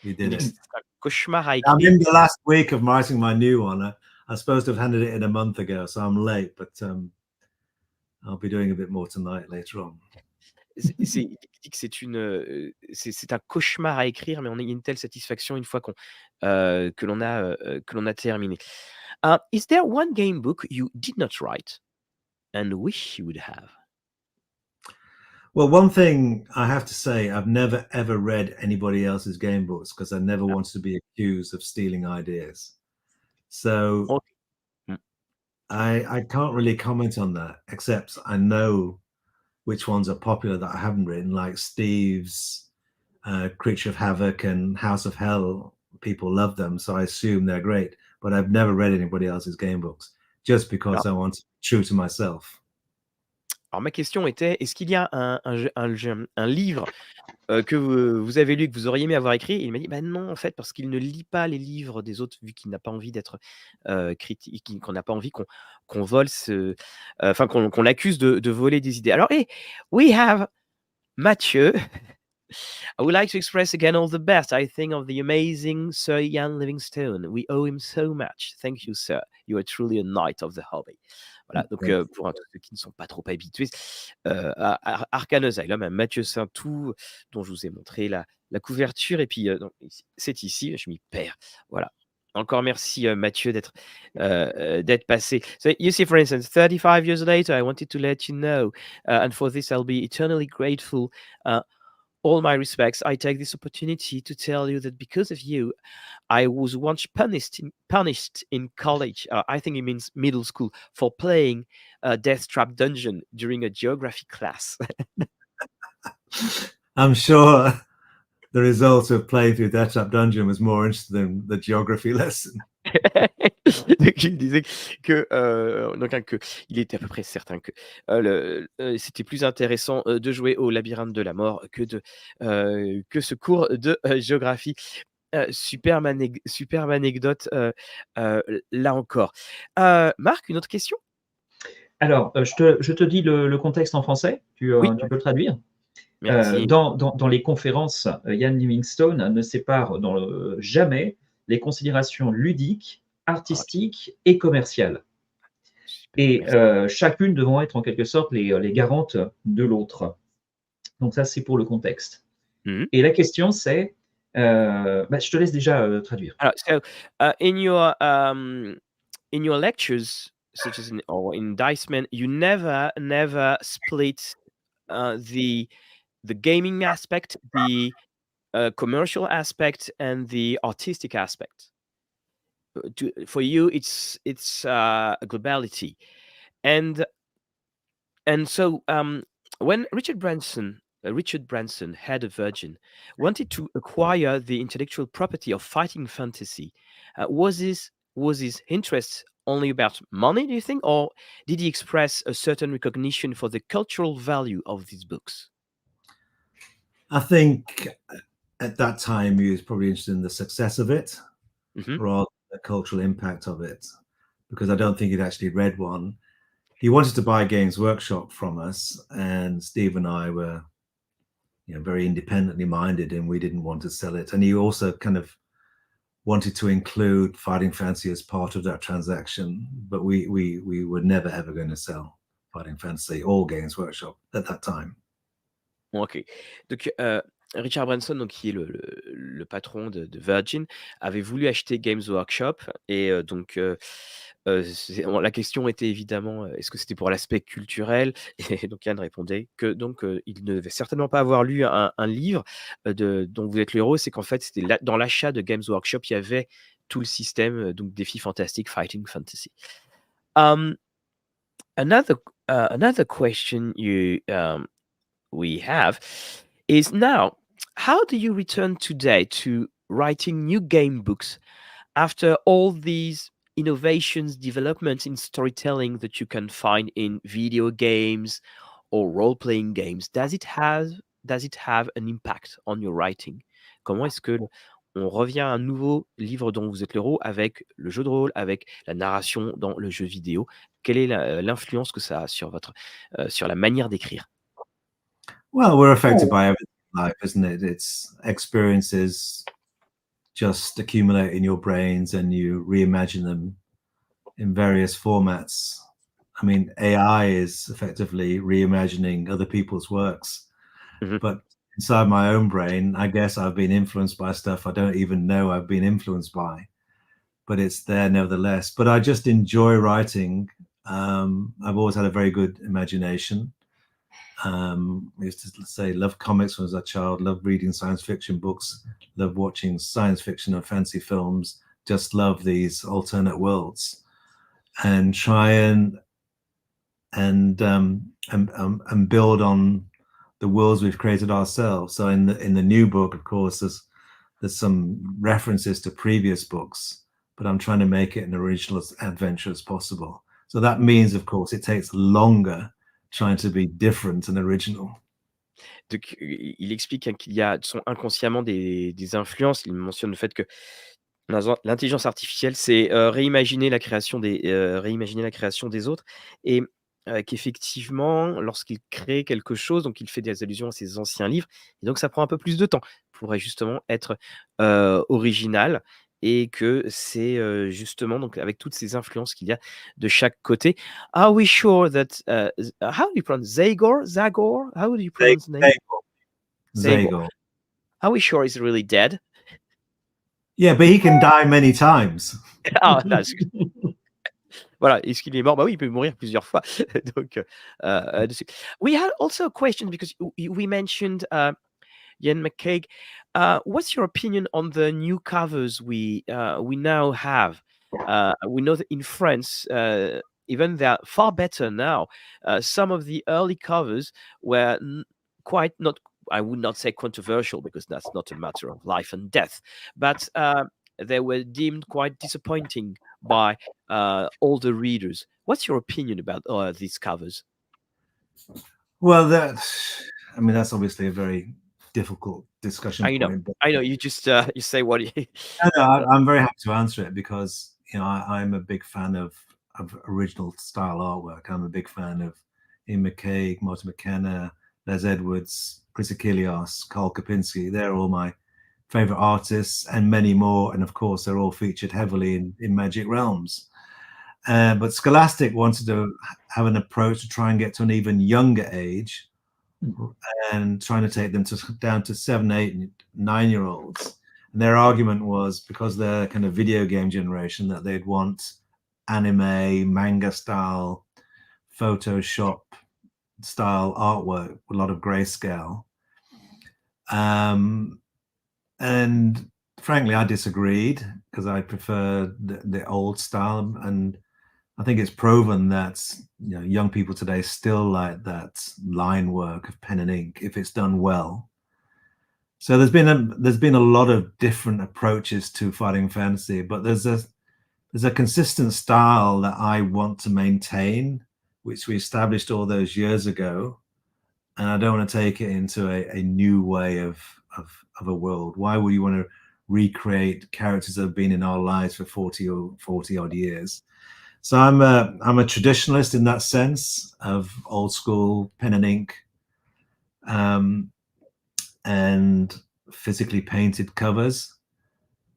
you did it. C'est un cauchemar à I'm écrire. in the last week of writing my new one. I'm supposed to have handed it in a month ago, so I'm late, but I'll be doing a bit more tonight later on. Il dit que c'est un cauchemar à écrire, mais il y a une telle satisfaction une fois que l'on a terminé. Is there one game book you did not write and wish you would have? Well, one thing I have to say, I've never ever read anybody else's game books because I never wanted to be accused of stealing ideas. So Okay. Mm. I can't really comment on that, except I know which ones are popular that I haven't written, like Steve's Creature of Havoc and House of Hell. People love them, so I assume they're great. But I've never read anybody else's game books just because I want to be true to myself. Alors ma question était, est-ce qu'il y a un livre que vous avez lu, que vous auriez aimé avoir écrit? Et il m'a dit: «Bah non, en fait, parce qu'il ne lit pas les livres des autres, vu qu'il n'a pas envie d'être critique, qu'on n'a pas envie qu'on vole enfin qu'on l'accuse de voler des idées». Alors, we have Mathieu. I would like to express again all the best. I think of the amazing Sir Ian Livingstone. We owe him so much. Thank you, sir. You are truly a knight of the hobby. Voilà, donc pour tous ceux qui ne sont pas trop habitués, Arcane Asylum, Mathieu Saintou, dont je vous ai montré la couverture, et puis c'est ici, je m'y perds. Voilà. Encore merci Mathieu d'être passé. So you see, for instance, 35 years later, I wanted to let you know, and for this I'll be eternally grateful. All my respects, I take this opportunity to tell you that because of you, I was once punished in college, I think it means middle school, for playing a Death Trap Dungeon during a geography class. I'm sure the result of playing through Death Trap Dungeon was more interesting than the geography lesson. Donc il disait que il était à peu près certain que c'était plus intéressant de jouer au labyrinthe de la mort que ce cours de géographie. Superbe anecdote là encore. Marc, une autre question? Alors, je te dis le contexte en français, tu Oui. peux le traduire? Merci. Dans les conférences, Ian Livingstone ne sépare jamais les considérations ludiques, artistiques et commerciales. Super, Et merci. chacune devant être en quelque sorte les garantes de l'autre. Donc ça, c'est pour le contexte. Mhm. Et la question, c'est, je te laisse déjà traduire. So, in your lectures, such as in Diceman, you never split the gaming aspect, the commercial aspect, and the artistic aspect. For you, it's a globality, and so when Richard Branson, head of Virgin, wanted to acquire the intellectual property of fighting fantasy, was his interest only about money, do you think, or did he express a certain recognition for the cultural value of these books? I think at that time he was probably interested in the success of it Hmm. rather than the cultural impact of it, because I don't think he'd actually read one. He wanted to buy Games Workshop from us, and Steve and I were, very independently minded, and we didn't want to sell it. And he also kind of wanted to include Fighting Fantasy as part of that transaction, but we were never ever going to sell Fighting Fantasy or Games Workshop at that time. Ok. Donc, Richard Branson, donc, qui est le patron de Virgin, avait voulu acheter Games Workshop. Et donc, la question était évidemment, est-ce que c'était pour l'aspect culturel? Et donc, Yann répondait que donc, il ne devait certainement pas avoir lu un livre dont vous êtes le héros. C'est qu'en fait, c'était dans l'achat de Games Workshop, il y avait tout le système, donc défi fantastique, Fighting Fantasy. Another question we have is now, how do you return today to writing new game books after all these innovations, developments in storytelling that you can find in video games or role-playing games? Does it have an impact on your writing? Comment est-ce que on revient à un nouveau livre dont vous êtes l'héros avec le jeu de rôle, avec la narration dans le jeu vidéo? Quelle est l'influence que ça a sur sur la manière d'écrire? Well, we're affected by everything in life, isn't it? It's experiences just accumulate in your brains, and you reimagine them in various formats. I mean, AI is effectively reimagining other people's works, Mhm. but inside my own brain, I guess I've been influenced by stuff I don't even know I've been influenced by, but it's there nevertheless. But I just enjoy writing. I've always had a very good imagination. I used to say, love comics when I was a child, love reading science fiction books, love watching science fiction and fancy films, just love these alternate worlds, and try and build on the worlds we've created ourselves. So in the new book, of course, there's some references to previous books, but I'm trying to make it an original adventure as possible. So that means, of course, it takes longer trying to be different and original. Donc, il explique qu'il y a inconsciemment des influences. Il mentionne le fait que l'intelligence artificielle, c'est réimaginer la création des autres, et qu'effectivement, lorsqu'il crée quelque chose, donc il fait des allusions à ses anciens livres, et donc ça prend un peu plus de temps pour justement être original, et que c'est justement donc avec toutes ces influences qu'il y a de chaque côté. Are we sure that how do you pronounce Zagor? How do you pronounce the name? Zagor. Are we sure he's really dead? Yeah, but he can die many times. Ah, that's good. Voilà, est-ce qu'il est mort? Bah oui, il peut mourir plusieurs fois. Donc, dessus. We had also a question because we mentioned Ian McCaig. What's your opinion on the new covers we now have? We know that in France, even they're far better now. Some of the early covers were quite not, I would not say controversial, because that's not a matter of life and death, but they were deemed quite disappointing by all the readers. What's your opinion about these covers? Well, that's obviously a very difficult discussion I know, point. But You just you say what you. I'm very happy to answer it, because I'm a big fan of original style artwork. I'm a big fan of Ian McCaig, Martin McKenna, Les Edwards, Chrysochilios, Carl Kapinski. They're all my favorite artists, and many more. And of course, they're all featured heavily in Magic Realms. But Scholastic wanted to have an approach to try and get to an even younger age, and trying to take them down to 7, 8, and 9-year-olds. And their argument was because they're kind of video game generation that they'd want anime, manga style, Photoshop style artwork with a lot of grayscale. And frankly, I disagreed because I prefer the old style, and I think it's proven that young people today still like that line work of pen and ink if it's done well. So there's been a lot of different approaches to fighting fantasy, but there's a consistent style that I want to maintain, which we established all those years ago, and I don't want to take it into a new way of a world. Why would you want to recreate characters that have been in our lives for 40 odd years? So I'm a traditionalist in that sense of old school pen and ink, and physically painted covers.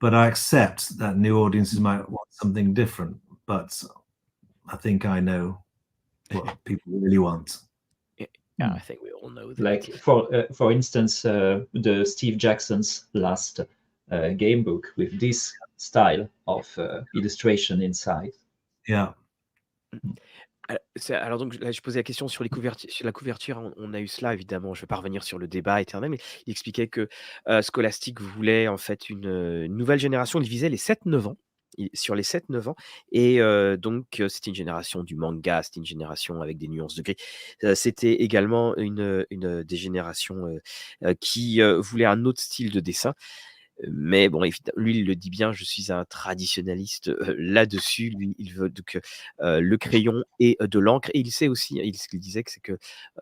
But I accept that new audiences might want something different. But I think I know what people really want. Yeah, I think we all know that. Like for instance, the Steve Jackson's last game book with this style of illustration inside. Yeah. Alors donc là, je posais la question sur la couverture. On a eu cela évidemment. Je ne vais pas revenir sur le débat éternel, mais il expliquait que Scholastic voulait en fait une nouvelle génération. Il visait les 7-9 ans. Sur les 7-9 ans, et donc c'était une génération du manga, c'était une génération avec des nuances de gris. C'était également une des générations qui voulait un autre style de dessin. Mais bon, lui, il le dit bien, je suis un traditionnaliste là-dessus. Lui, il veut donc le crayon et de l'encre. Et il sait aussi, ce qu'il disait, c'est que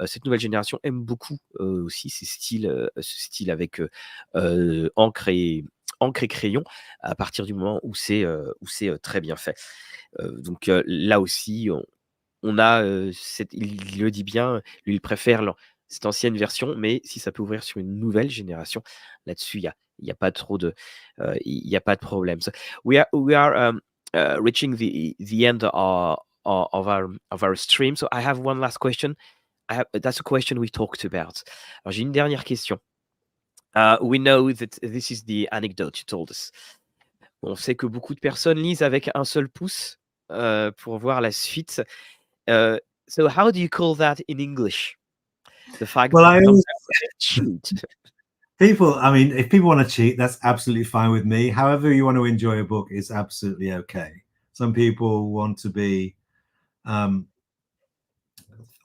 cette nouvelle génération aime beaucoup aussi ce style avec encre et crayon, à partir du moment où c'est très bien fait. Donc là aussi, on a, il le dit bien, lui, il préfère cette ancienne version, mais si ça peut ouvrir sur une nouvelle génération, là-dessus, il y a pas trop de, il y a pas de problème. So we are reaching the end of our stream. So I have one last question. That's a question we talked about. Alors j'ai une dernière question. We know that this is the anecdote you told us. On sait que beaucoup de personnes lisent avec un seul pouce pour voir la suite. So how do you call that in English? The fact that cheat. People, I mean, if people want to cheat, that's absolutely fine with me. However you want to enjoy a book is absolutely okay. Some people want to be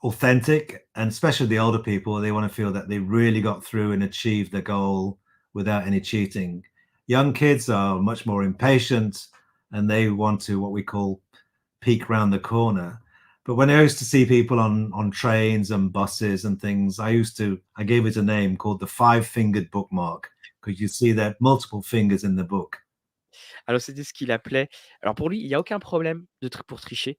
authentic, and especially the older people, they want to feel that they really got through and achieved their goal without any cheating. Young kids are much more impatient, and they want to, what we call, peek round the corner. But when I used to see people on trains and buses and things, I gave it a name called the 5-fingered bookmark, because you see there multiple fingers in the book. Alors c'était ce qu'il appelait. Alors pour lui, il n'y a aucun problème pour tricher.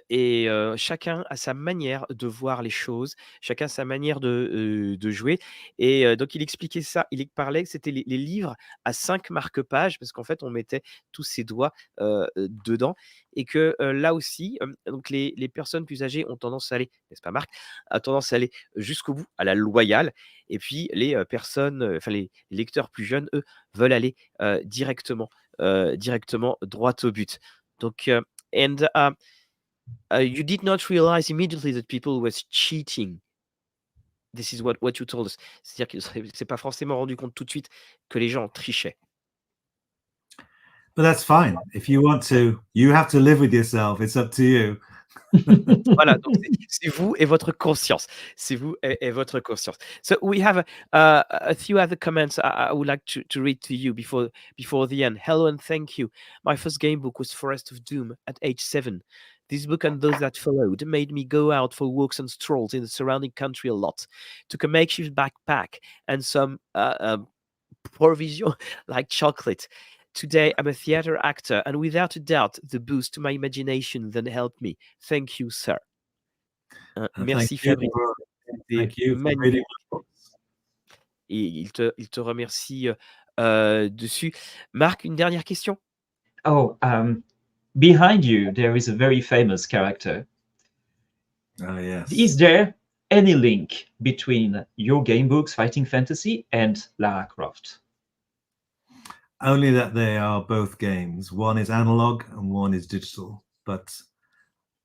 Et chacun a sa manière de voir les choses, chacun a sa manière de jouer. Et donc il expliquait ça, il parlait que c'était les livres à 5 marque-pages, parce qu'en fait on mettait tous ses doigts dedans, et que là aussi, donc les personnes plus âgées ont tendance à aller, n'est-ce pas Marc, a tendance à aller jusqu'au bout, à la loyale, et puis les personnes, enfin les lecteurs plus jeunes, eux, veulent aller directement droit au but. Donc you did not realize immediately that people was cheating. This is what you told us. C'est-à-dire qu'il ne s'est pas forcément rendu compte tout de suite que les gens trichaient. But that's fine. If you want to, you have to live with yourself. It's up to you. Voilà, donc c'est vous et votre conscience. C'est vous et votre conscience. So we have a few other comments I would like to read to you before the end. Hello and thank you. My first game book was Forest of Doom at age 7. This book and those that followed made me go out for walks and strolls in the surrounding country a lot. Took a makeshift backpack and some provision like chocolate. Today, I'm a theater actor, and without a doubt, the boost to my imagination that helped me. Thank you, sir. Merci, Fabrice. Thank you. Et il te remercie dessus. Marc, une dernière question? Oh, behind you, there is a very famous character. Oh, yes. He's there any link between your game books, Fighting Fantasy, and Lara Croft? Only that they are both games. One is analog and one is digital. But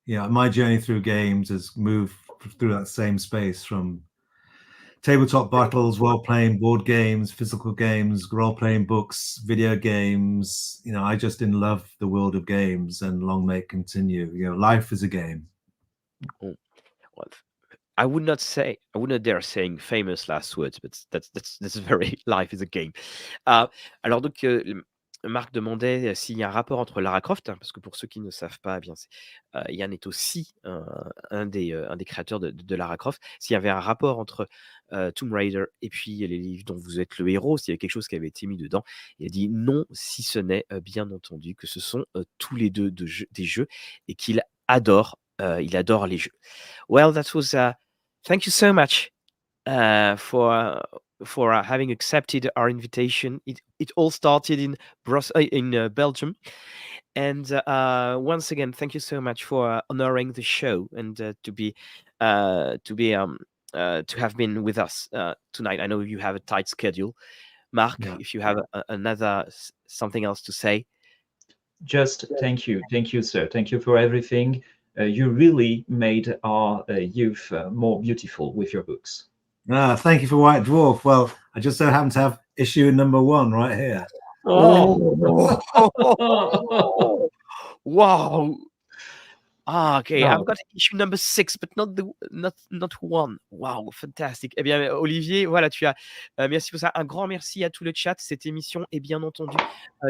yeah, my journey through games has moved through that same space from tabletop battles, role-playing board games, physical games, role-playing books, video games. You know, I just in love the world of games, and long may it continue. You know, life is a game. Well, I would not dare saying famous last words, but that's very life is a game. Alors donc, Marc demandait s'il y a un rapport entre Lara Croft, hein, parce que pour ceux qui ne savent pas, eh bien, Ian est aussi un des créateurs de Lara Croft. S'il y avait un rapport entre Tomb Raider et puis les livres dont vous êtes le héros, s'il y avait quelque chose qui avait été mis dedans, il a dit non, si ce n'est bien entendu que ce sont tous les deux des jeux et qu'il adore, il adore les jeux. Well, that was thank you so much for having accepted our invitation. It all started in Belgium, and once again, thank you so much for honoring the show and to have been with us tonight. I know you have a tight schedule, Marc. Yeah. If you have another something else to say. Just thank you, sir. Thank you for everything. You really made our youth more beautiful with your books. Thank you for White Dwarf. Well, I just so happen to have issue number 1 right here. Oh. Wow. Okay, No. I've got issue number 6, but not 1. Wow, fantastique. Eh bien, Olivier, voilà, tu as merci pour ça. Un grand merci à tout le chat. Cette émission est bien entendu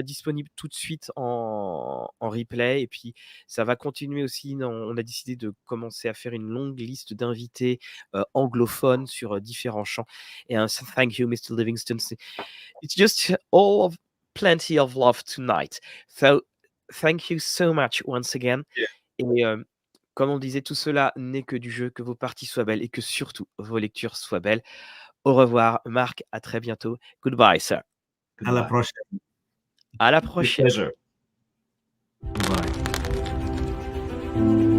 disponible tout de suite en replay. Et puis, ça va continuer aussi. On a décidé de commencer à faire une longue liste d'invités anglophones sur différents champs. Et so thank you, Mr. Livingstone. It's just plenty of love tonight. So, thank you so much once again. Yeah. Et comme on disait, tout cela n'est que du jeu, que vos parties soient belles et que surtout vos lectures soient belles. Au revoir, Marc, à très bientôt. Goodbye, sir. À la prochaine. À la prochaine. Pleasure. Bye.